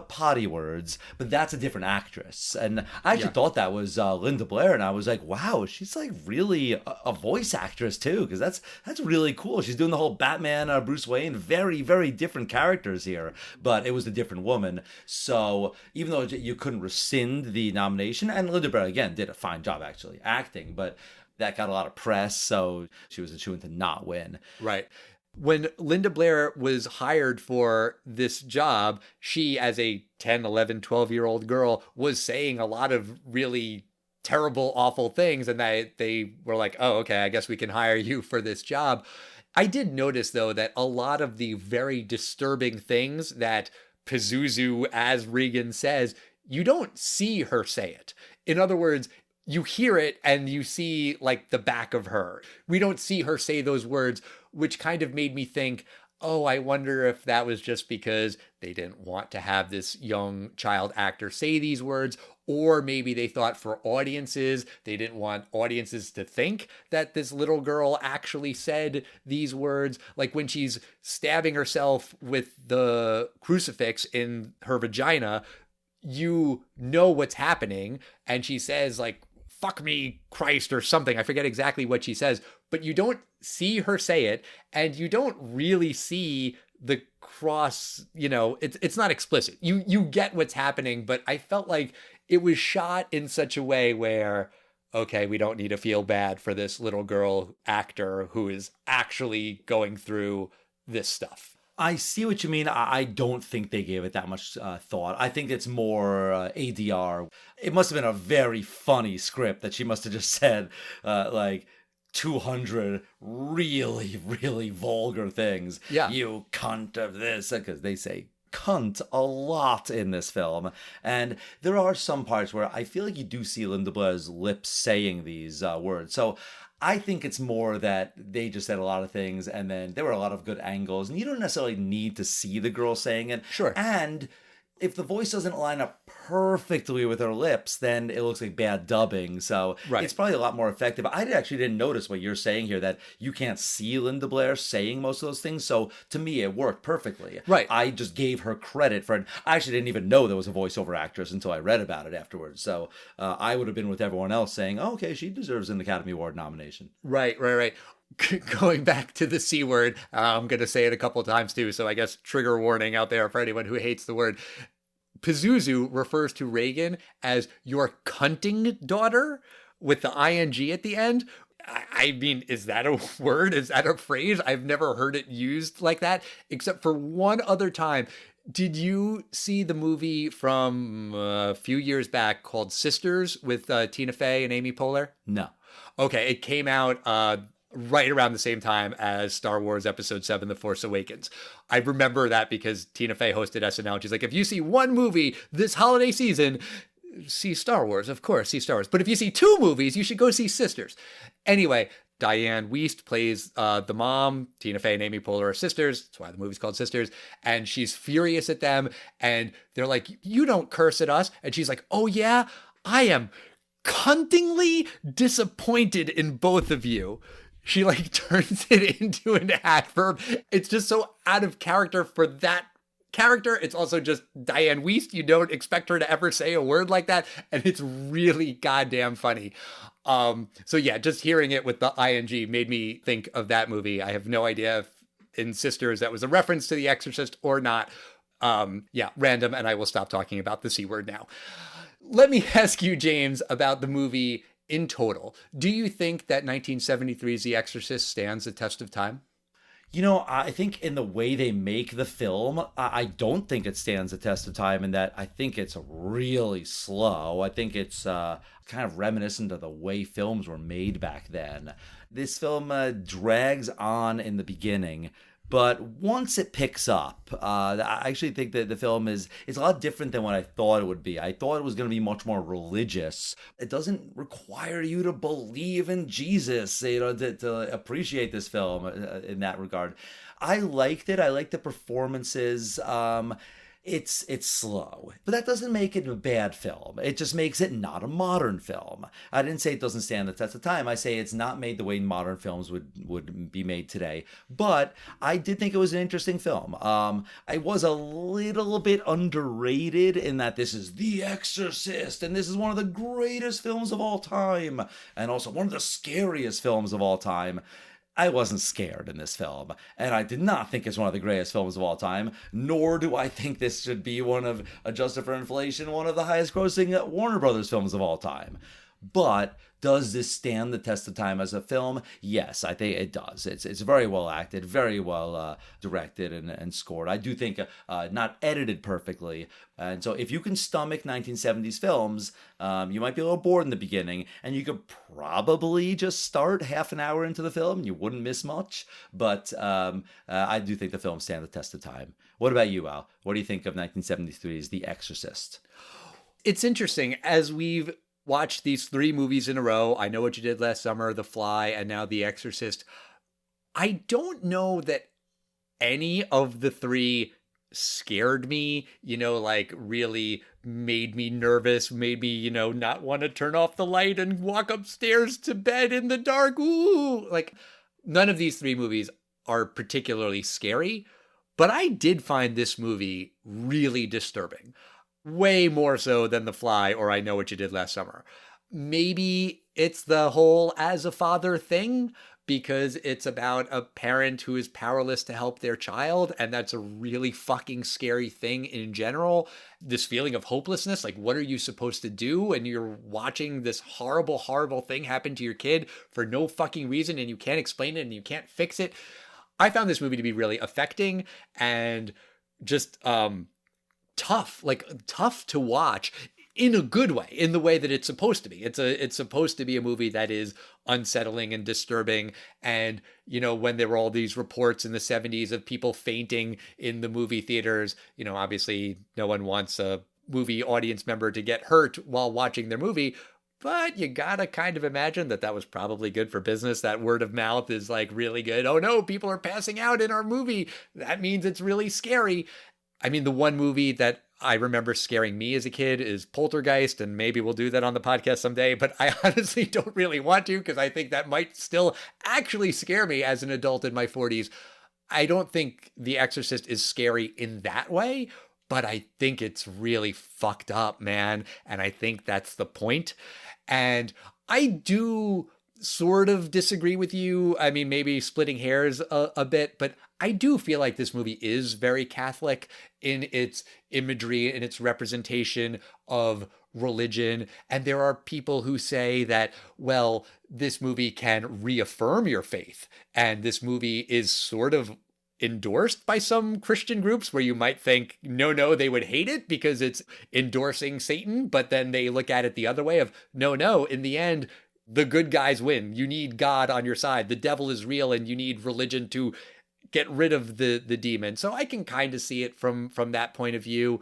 potty words, but that's a different actress. And I actually thought that was Linda Blair, and I was like, wow, she's like really a voice actress too, because that's really cool. She's doing the whole Batman, Bruce Wayne, very, very different characters here, but it was a different woman. So even though you couldn't rescind the nomination, and Linda Blair, again, did a fine job actually acting, but that got a lot of press, so she was a shoo-in to not win. Right. When Linda Blair was hired for this job, she, as a 10, 11, 12-year-old girl, was saying a lot of really terrible, awful things, and they were like, oh, okay, I guess we can hire you for this job. I did notice, though, that a lot of the very disturbing things that Pazuzu, as Regan says, you don't see her say it. In other words, you hear it and you see like the back of her. We don't see her say those words, which kind of made me think, oh, I wonder if that was just because they didn't want to have this young child actor say these words, or maybe they thought for audiences, they didn't want audiences to think that this little girl actually said these words. Like when she's stabbing herself with the crucifix in her vagina, you know what's happening. And she says like, fuck me, Christ, or something. I forget exactly what she says, but you don't see her say it, and you don't really see the cross, it's not explicit. You get what's happening, but I felt like it was shot in such a way where, okay, we don't need to feel bad for this little girl actor who is actually going through this stuff. I see what you mean. I don't think they gave it that much thought. I think it's more ADR. It must have been a very funny script that she must have just said, like, 200 really, really vulgar things. Yeah. You cunt of this, because they say cunt a lot in this film. And there are some parts where I feel like you do see Linda Blair's lips saying these words. So I think it's more that they just said a lot of things, and then there were a lot of good angles, and you don't necessarily need to see the girl saying it. Sure. And if the voice doesn't line up perfectly with her lips, then it looks like bad dubbing. So Right. it's probably a lot more effective. I actually didn't notice what you're saying here, that you can't see Linda Blair saying most of those things. So to me, it worked perfectly. Right. I just gave her credit for it. I actually didn't even know there was a voiceover actress until I read about it afterwards. So I would have been with everyone else saying, oh, okay, she deserves an Academy Award nomination. Right. Going back to the C word, I'm going to say it a couple of times too. So I guess trigger warning out there for anyone who hates the word. Pazuzu refers to Reagan as your cunting daughter with the ing at the end. I mean, is that a word? Is that a phrase? I've never heard it used like that, except for one other time. Did you see the movie from a few years back called Sisters with Tina Fey and Amy Poehler? No. Okay, it came out right around the same time as Star Wars Episode 7, The Force Awakens. I remember that because Tina Fey hosted SNL. She's like, if you see one movie this holiday season, see Star Wars, of course, see Star Wars. But if you see two movies, you should go see Sisters. Anyway, Dianne Wiest plays the mom. Tina Fey and Amy Poehler are sisters. That's why the movie's called Sisters. And she's furious at them. And they're like, you don't curse at us. And she's like, oh yeah, I am cuntingly disappointed in both of you. She like turns it into an adverb. It's just so out of character for that character. It's also just Dianne Wiest. You don't expect her to ever say a word like that. And it's really goddamn funny. So yeah, just hearing it with the ing made me think of that movie. I have no idea if in Sisters that was a reference to The Exorcist or not. Yeah, random. And I will stop talking about the C word now. Let me ask you, James, about the movie in total. Do you think that 1973's The Exorcist stands the test of time? You know, I think in the way they make the film, I don't think it stands the test of time, in that I think it's really slow. I think it's kind of reminiscent of the way films were made back then. This film drags on in the beginning, but once it picks up, I actually think that the film is a lot different than what I thought it would be. I thought it was going to be much more religious. It doesn't require you to believe in Jesus, to appreciate this film in that regard. I liked it. I liked the performances. It's slow, but that doesn't make it a bad film. It just makes it not a modern film. I didn't say it doesn't stand the test of time. I say it's not made the way modern films would be made today. But I did think it was an interesting film. I was a little bit underrated in that this is The Exorcist, and this is one of the greatest films of all time, and also one of the scariest films of all time. I wasn't scared in this film, and I did not think it's one of the greatest films of all time, nor do I think this should be one of, adjusted for inflation, one of the highest grossing Warner Brothers films of all time. But does this stand the test of time as a film? Yes, I think it does. It's very well acted, very well directed and scored. I do think not edited perfectly. And so if you can stomach 1970s films, you might be a little bored in the beginning, and you could probably just start half an hour into the film and you wouldn't miss much. But I do think the film stands the test of time. What about you, Al? What do you think of 1973's The Exorcist? It's interesting. As we've watched these three movies in a row, I Know What You Did Last Summer, The Fly, and now The Exorcist, I don't know that any of the three scared me, like really made me nervous, made me, not want to turn off the light and walk upstairs to bed in the dark. Ooh, like none of these three movies are particularly scary, but I did find this movie really disturbing. Way more so than The Fly or I Know What You Did Last Summer. Maybe it's the whole as a father thing, because it's about a parent who is powerless to help their child, and that's a really fucking scary thing in general. This feeling of hopelessness, like what are you supposed to do? And you're watching this horrible, horrible thing happen to your kid for no fucking reason, and you can't explain it and you can't fix it. I found this movie to be really affecting and just tough to watch. in a good way, in the way that it's supposed to be. It's supposed to be a movie that is unsettling and disturbing. And, you know, when there were all these reports in the 70s of people fainting in the movie theaters, you know, obviously no one wants a movie audience member to get hurt while watching their movie. But you gotta kind of imagine that that was probably good for business. That word of mouth is like really good. Oh no, people are passing out in our movie. That means it's really scary. I mean, the one movie that I remember scaring me as a kid is Poltergeist, and maybe we'll do that on the podcast someday, but I honestly don't really want to because I think that might still actually scare me as an adult in my 40s. I don't think The Exorcist is scary in that way, but I think it's really fucked up, man. And I think that's the point. And I do sort of disagree with you. I mean, maybe splitting hairs a bit, but I do feel like this movie is very Catholic in its imagery and its representation of religion. And there are people who say that, well, this movie can reaffirm your faith. And this movie is sort of endorsed by some Christian groups where you might think, no, they would hate it because it's endorsing Satan. But then they look at it the other way of, no, in the end, the good guys win. You need God on your side. The devil is real and you need religion to get rid of the demon. So I can kind of see it from that point of view.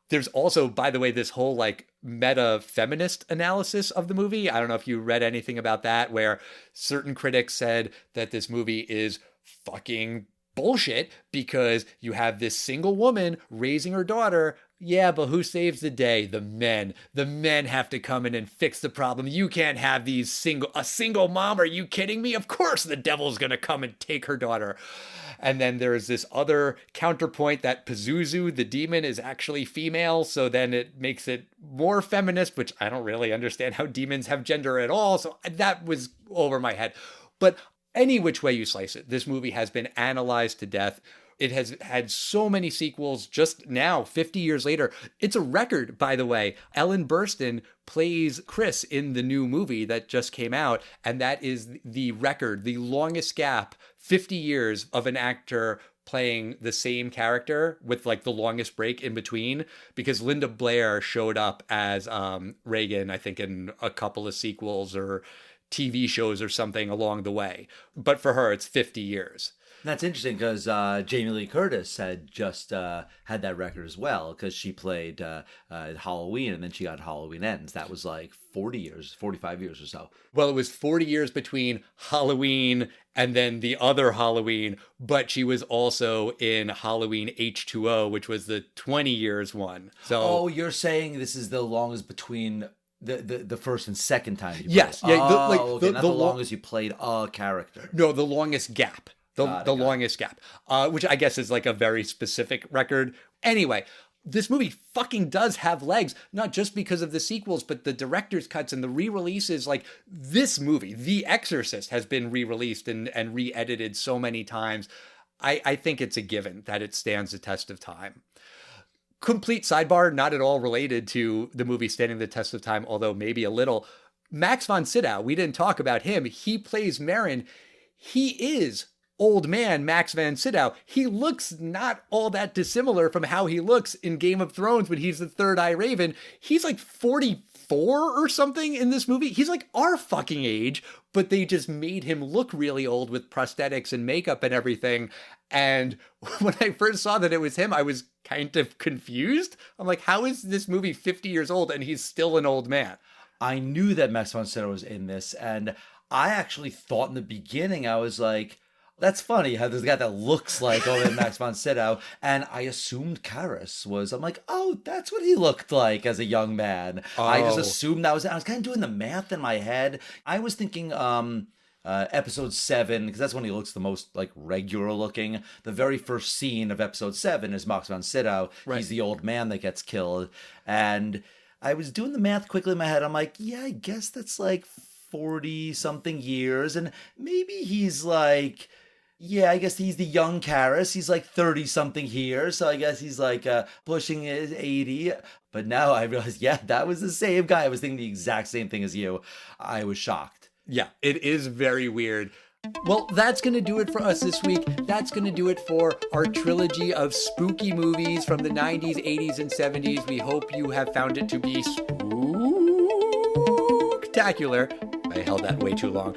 There's also, by the way, this whole like meta feminist analysis of the movie. I don't know if you read anything about that, where certain critics said that this movie is fucking bullshit because you have this single woman raising her daughter. Yeah, but who saves the day? The men. The men have to come in and fix the problem. You can't have a single mom. Are you kidding me? Of course the devil's going to come and take her daughter. And then there's this other counterpoint that Pazuzu, the demon, is actually female. So then it makes it more feminist, which I don't really understand how demons have gender at all. So that was over my head. But any which way you slice it, this movie has been analyzed to death. It has had so many sequels just now, 50 years later. It's a record, by the way. Ellen Burstyn plays Chris in the new movie that just came out. And that is the record, the longest gap, 50 years of an actor playing the same character with like the longest break in between, because Linda Blair showed up as Reagan, I think, in a couple of sequels or TV shows or something along the way. But for her, it's 50 years. That's interesting because Jamie Lee Curtis had just had that record as well, because she played Halloween and then she got Halloween Ends. That was like 40 years, 45 years or so. Well, it was 40 years between Halloween and then the other Halloween, but she was also in Halloween H2O, which was the 20 years one. So, oh, you're saying this is the longest between the first and second time you played? Yes. Yeah, okay. Not the longest you played a character. No, the longest gap. The longest gap, which I guess is like a very specific record. Anyway, this movie fucking does have legs, not just because of the sequels, but the director's cuts and the re-releases. Like this movie, The Exorcist, has been re-released and re-edited so many times. I think it's a given that it stands the test of time. Complete sidebar, not at all related to the movie standing the test of time, although maybe a little. Max von Sydow, we didn't talk about him. He plays Marin. He is old man Max von Sydow. He looks not all that dissimilar from how he looks in Game of Thrones when he's the Third Eye Raven. He's like 44 or something in this movie. He's like our fucking age, but they just made him look really old with prosthetics and makeup and everything. And when I first saw that it was him, I was kind of confused. I'm like, how is this movie 50 years old and he's still an old man? I knew that Max von Sydow was in this, and I actually thought in the beginning, I was like, that's funny how there's a guy that looks like old Max von Sydow, and I assumed Karras was. I'm like, oh, that's what he looked like as a young man. Oh. I just assumed that was. I was kind of doing the math in my head. I was thinking, episode 7, because that's when he looks the most like regular looking. The very first scene of episode 7 is Max von Sydow. Right. He's the old man that gets killed, and I was doing the math quickly in my head. I'm like, yeah, I guess that's like 40 something years, and maybe he's like. Yeah, I guess he's the young Karras. He's like 30-something here, so I guess he's like pushing his 80. But now I realize, yeah, that was the same guy. I was thinking the exact same thing as you. I was shocked. Yeah, it is very weird. Well, that's going to do it for us this week. That's going to do it for our trilogy of spooky movies from the 90s, 80s, and 70s. We hope you have found it to be spooktacular. I held that way too long.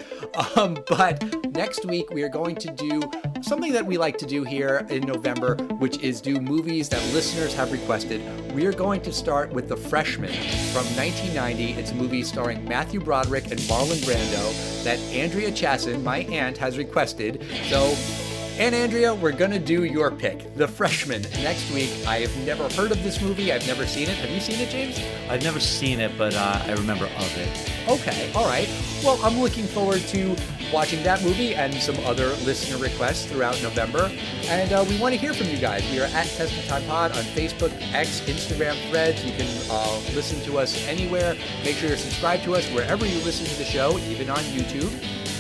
But next week, we are going to do something that we like to do here in November, which is do movies that listeners have requested. We are going to start with The Freshman from 1990. It's a movie starring Matthew Broderick and Marlon Brando that Andrea Chasson, my aunt, has requested. So, Aunt Andrea, we're going to do your pick, The Freshman, next week. I have never heard of this movie. I've never seen it. Have you seen it, James? I've never seen it, but I remember of it. Okay, all right. Well, I'm looking forward to watching that movie and some other listener requests throughout November. And we want to hear from you guys. We are at Testing Time Pod on Facebook, X, Instagram, Threads. You can listen to us anywhere. Make sure you're subscribed to us wherever you listen to the show, even on YouTube.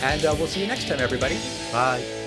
And we'll see you next time, everybody. Bye.